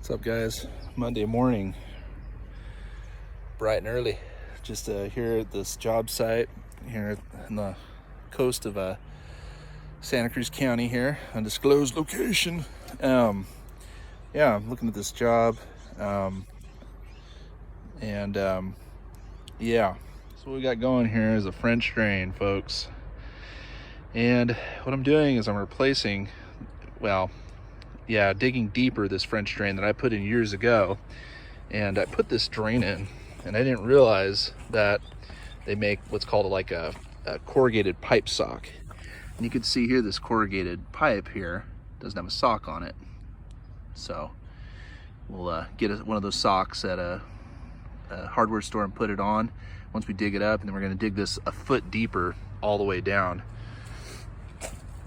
What's up, guys? Monday morning, bright and early. Just here at this job site here in the coast of Santa Cruz County here, undisclosed location. Yeah, I'm looking at this job, yeah. So what we got going here is a French drain, folks. And what I'm doing is I'm replacing, digging deeper this French drain that I put in years ago. And I put this drain in, and I didn't realize that they make what's called like a corrugated pipe sock. And you can see here, this corrugated pipe here doesn't have a sock on it. So we'll get one of those socks at a hardware store and put it on once we dig it up, and then we're going to dig this a foot deeper all the way down.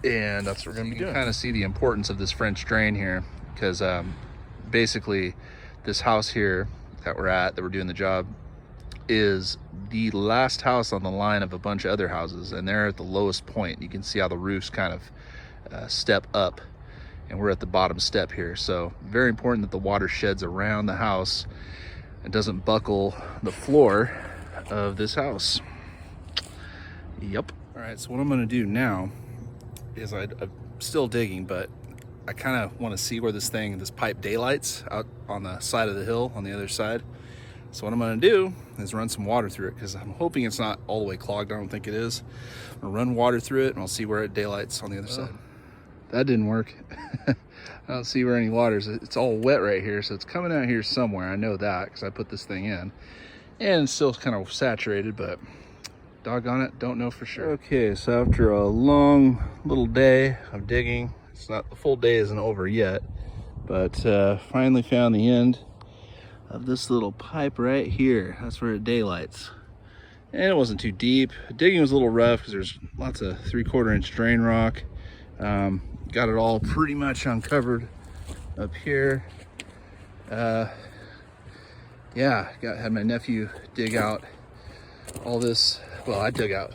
And that's what we're going to be doing. You can kind of see the importance of this French drain here, because basically this house here that we're doing the job, is the last house on the line of a bunch of other houses, and they're at the lowest point. You can see how the roofs kind of step up, and we're at the bottom step here. So very important that the water sheds around the house and doesn't buckle the floor of this house. Yep. All right, so what I'm going to do now is I'm still digging, but I kind of want to see where this pipe daylights out on the side of the hill on the other side. So what I'm going to do is run some water through it, because I'm hoping it's not all the way clogged. I don't think it is. I'm going to run water through it, and I'll see where it daylights on the other side. That didn't work. I don't see where any water is. It's all wet right here, so it's coming out here somewhere. I know that because I put this thing in, and it's still kind of saturated, but doggone it, don't know for sure. Okay, so after a long little day of digging, the full day isn't over yet, but finally found the end of this little pipe right here. That's where it daylights, and it wasn't too deep. Digging was a little rough because there's lots of 3/4 inch drain rock. Got it all pretty much uncovered up here. Had my nephew dig out all this. Well, I dug out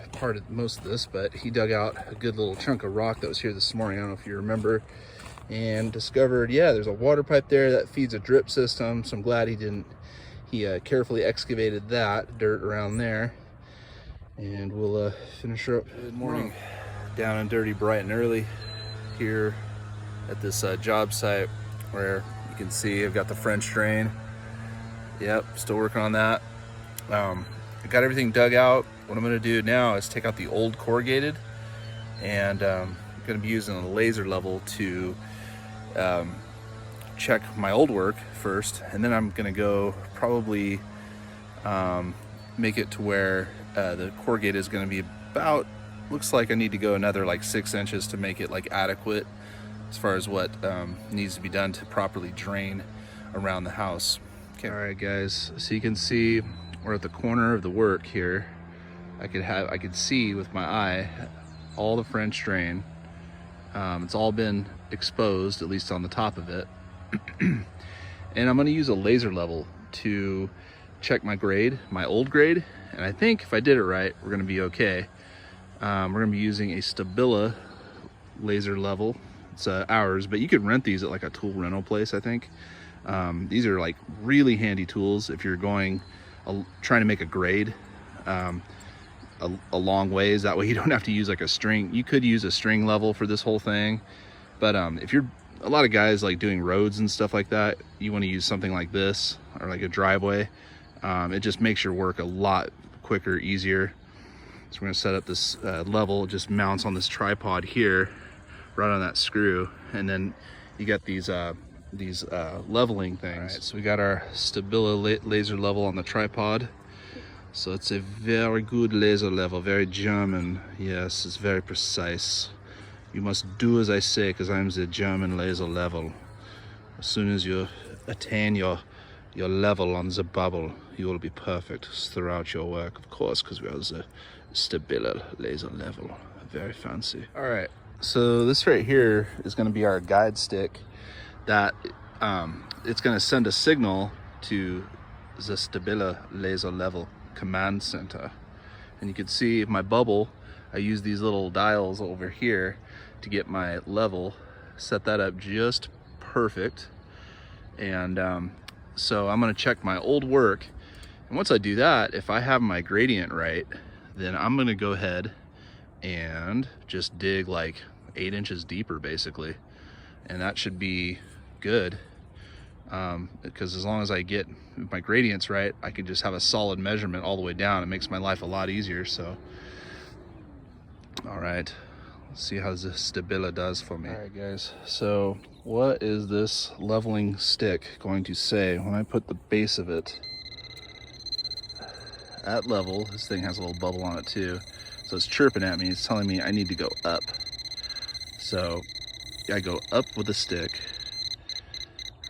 most of this, but he dug out a good little chunk of rock that was here this morning. I don't know if you remember, and discovered, there's a water pipe there that feeds a drip system. So I'm glad he carefully excavated that dirt around there, and we'll finish her up. Good morning, down and dirty, bright and early here at this job site, where you can see I've got the French drain. Yep, still working on that. I got everything dug out. What I'm going to do now is take out the old corrugated, and I'm going to be using a laser level to check my old work first, and then I'm going to go probably make it to where the corrugated is going to be about, looks like I need to go another like 6 inches to make it like adequate as far as what needs to be done to properly drain around the house. Okay. All right, guys, so you can see we're at the corner of the work here. I could see with my eye all the French drain. It's all been exposed, at least on the top of it. And I'm going to use a laser level to check my grade, my old grade. And I think if I did it right, we're going to be okay. We're going to be using a Stabila laser level. It's ours, but you could rent these at like a tool rental place, I think. These are like really handy tools if you're trying to make a grade a long ways. That way you don't have to use like a string. You could use a string level for this whole thing, but if you're a lot of guys like doing roads and stuff like that, you want to use something like this, or like a driveway. It just makes your work a lot quicker, easier. So we're going to set up this level. It just mounts on this tripod here, right on that screw, and then you got these leveling things. All right, so we got our Stabila laser level on the tripod. So it's a very good laser level, very German. Yes, it's very precise. You must do as I say, because I'm the German laser level. As soon as you attain your level on the bubble, you will be perfect throughout your work, of course, because we are the Stabila laser level. Very fancy. All right, so this right here is going to be our guide stick that it's going to send a signal to the Stabila laser level command center. And you can see my bubble, I use these little dials over here to get my level, set that up just perfect. And so I'm gonna check my old work. And once I do that, if I have my gradient right, then I'm gonna go ahead and just dig like 8 inches deeper basically. And that should be good. Because as long as I get my gradients right, I can just have a solid measurement all the way down. It makes my life a lot easier. So, all right, let's see how this Stabila does for me. All right, guys, so what is this leveling stick going to say when I put the base of it at level? This thing has a little bubble on it too. So it's chirping at me. It's telling me I need to go up. So I go up with the stick,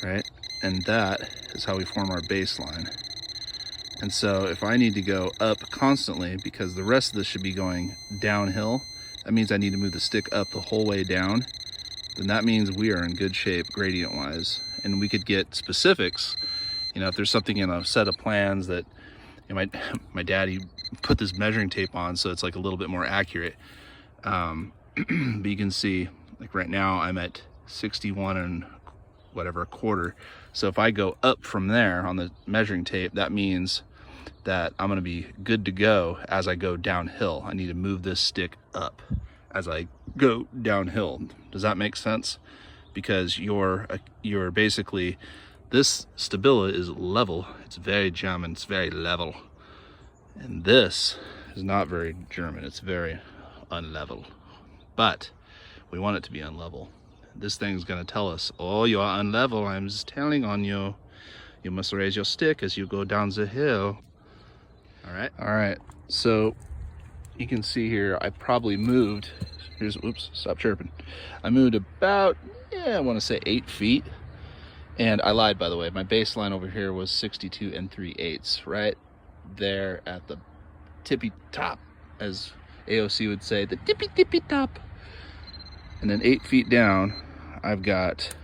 right? And that is how we form our baseline. And so if I need to go up constantly, because the rest of this should be going downhill, that means I need to move the stick up the whole way down. Then that means we are in good shape gradient wise. And we could get specifics, you know, if there's something in a set of plans that, you know, my daddy put this measuring tape on so it's like a little bit more accurate. But you can see, like right now I'm at 61 and whatever a quarter. So if I go up from there on the measuring tape, that means that I'm going to be good to go as I go downhill. I need to move this stick up as I go downhill. Does that make sense? Because you're basically, this Stabila is level. It's very German, it's very level. And this is not very German, it's very unlevel. But we want it to be unlevel. This thing's gonna tell us, oh, you are unlevel, I'm just telling on you. You must raise your stick as you go down the hill. All right, so you can see here, I probably moved, oops, stop chirping. I moved about, I wanna say 8 feet. And I lied, by the way, my baseline over here was 62 3/8, right there at the tippy top, as AOC would say, the tippy top. And then 8 feet down, I've got,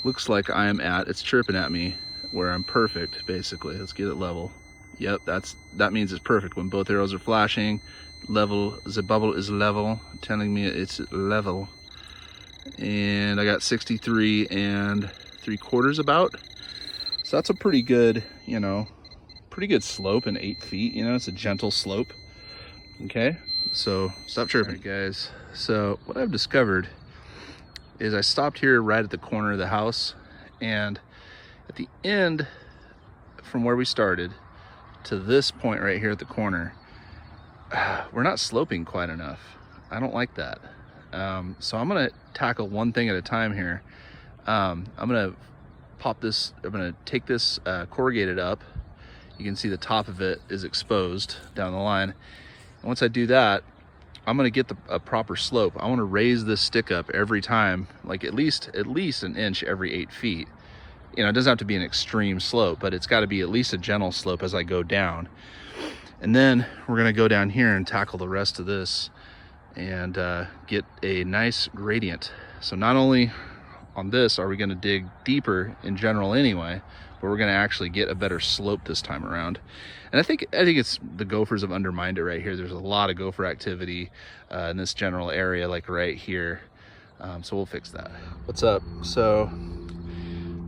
looks like I am at, it's chirping at me where I'm perfect, basically. Let's get it level. Yep, that means it's perfect. When both arrows are flashing, level, the bubble is level, telling me it's level. And I got 63 3/4 about. So that's a pretty good, you know, pretty good slope in 8 feet, you know, it's a gentle slope. Okay, so stop chirping. All right, guys, so what I've discovered is I stopped here right at the corner of the house, and at the end from where we started to this point right here at the corner, we're not sloping quite enough. I don't like that. So I'm gonna tackle one thing at a time here. I'm gonna pop this, I'm gonna take this corrugated up. You can see the top of it is exposed down the line. And once I do that, I'm gonna get a proper slope. I wanna raise this stick up every time, like at least an inch every 8 feet. You know, it doesn't have to be an extreme slope, but it's gotta be at least a gentle slope as I go down. And then we're gonna go down here and tackle the rest of this and get a nice gradient. So not only on this are we gonna dig deeper in general anyway, but we're gonna actually get a better slope this time around. And I think it's the gophers have undermined it right here. There's a lot of gopher activity in this general area, like right here. So we'll fix that. What's up? So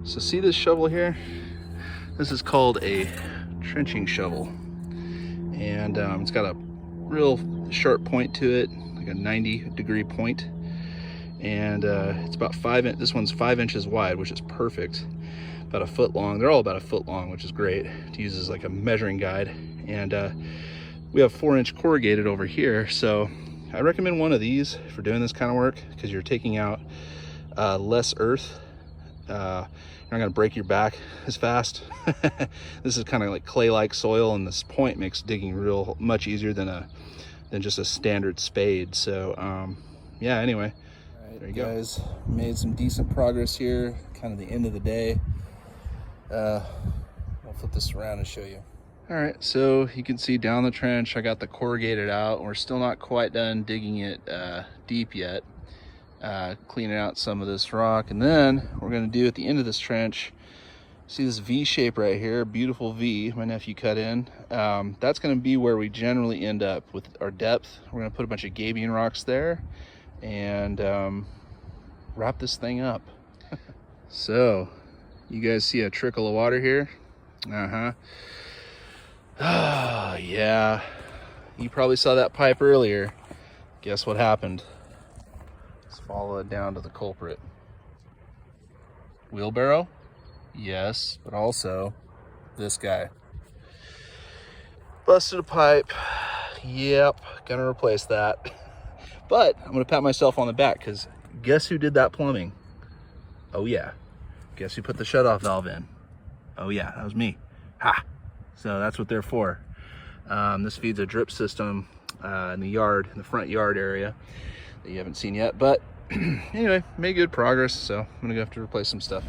see this shovel here? This is called a trenching shovel. And it's got a real sharp point to it, like a 90-degree point. And it's about this one's 5 inches wide, which is perfect. About a foot long. They're all about a foot long, which is great to use as like a measuring guide. And we have 4-inch corrugated over here. So I recommend one of these for doing this kind of work, because you're taking out less earth. You're not gonna break your back as fast. This is kind of like clay-like soil, and this point makes digging much easier than just a standard spade. So yeah, anyway. All right, there you go. Guys, made some decent progress here, kind of the end of the day. I'll flip this around and show you. All right, so you can see down the trench, I got the corrugated out. We're still not quite done digging it deep yet. Cleaning out some of this rock, and then we're going to do at the end of this trench, see this V shape right here, beautiful V my nephew cut in. That's going to be where we generally end up with our depth. We're going to put a bunch of gabion rocks there, and wrap this thing up. So, you guys see a trickle of water here? Uh-huh. Oh, yeah. You probably saw that pipe earlier. Guess what happened? Let's follow it down to the culprit. Wheelbarrow? Yes, but also this guy. Busted a pipe. Yep, gonna replace that. But I'm gonna pat myself on the back because guess who did that plumbing? Oh yeah. Guess who put the shutoff valve in? Oh yeah, that was me. Ha! So that's what they're for. This feeds a drip system in the yard, in the front yard area that you haven't seen yet. But anyway, made good progress, so I'm gonna have to replace some stuff.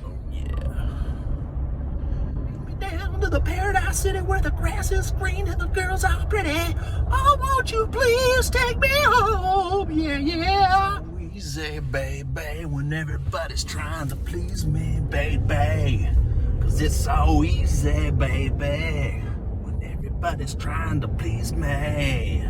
Down to the paradise city where the grass is green and the girls are pretty. Oh, won't you please take me home? Yeah, yeah. Easy, baby, when everybody's trying to please me, baby. Cause it's so easy, baby, when everybody's trying to please me.